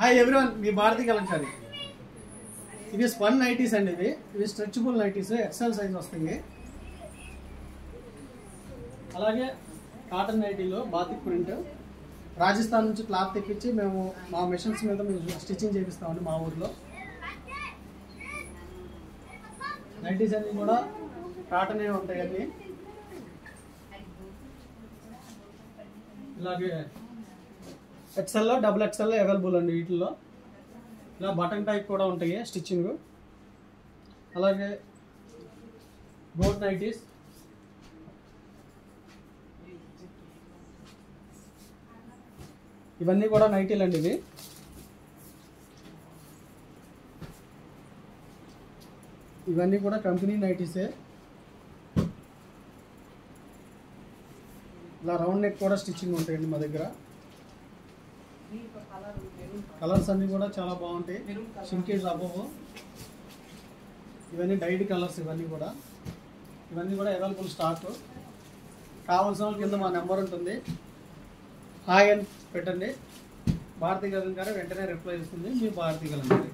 Hi everyone, మీ భారతీ కలంకారీ. ఇవి spun nighties అండి. ఇవి స్ట్రెచబుల్ నైటీస్, ఎక్సెల్ సైజ్ వస్తాయి. అలాగే కాటన్ నైటీలో బాతిక్ ప్రింట్, రాజస్థాన్ నుంచి క్లాత్ తెప్పించి మేము మా మెషిన్స్ మీద మేము స్టిచ్చింగ్ చేపిస్తామండి మా ఊర్లో. నైటీస్ అన్నీ కూడా కాటనే ఉంటాయి అన్నీ. ఇలాగే ఎక్సెల్లో, డబుల్ ఎక్సెల్లో అవైలబుల్ అండి వీటిల్లో. ఇలా బటన్ టైప్ కూడా ఉంటాయి స్టిచ్చింగ్. అలాగే గోట్ నైటీస్, ఇవన్నీ కూడా నైటీలు అండి. ఇవన్నీ కూడా కంపెనీ నైటీసే. ఇలా రౌండ్ నెక్ కూడా స్టిచ్చింగ్ ఉంటాయండి మా దగ్గర. కలర్స్ అన్నీ కూడా చాలా బాగుంటాయి. షింకేజ్ అబోవ్, ఇవన్నీ డైడ్ కలర్స్. ఇవన్నీ కూడా అవైలబుల్ స్టాక్. కావాల్సిన వాళ్ళ కింద మా నెంబర్ ఉంటుంది, హాయ్ అని పెట్టండి. భారతీ కలంకారీ వెంటనే రిప్లై ఇస్తుంది. మీ భారతీ కలంకారీ.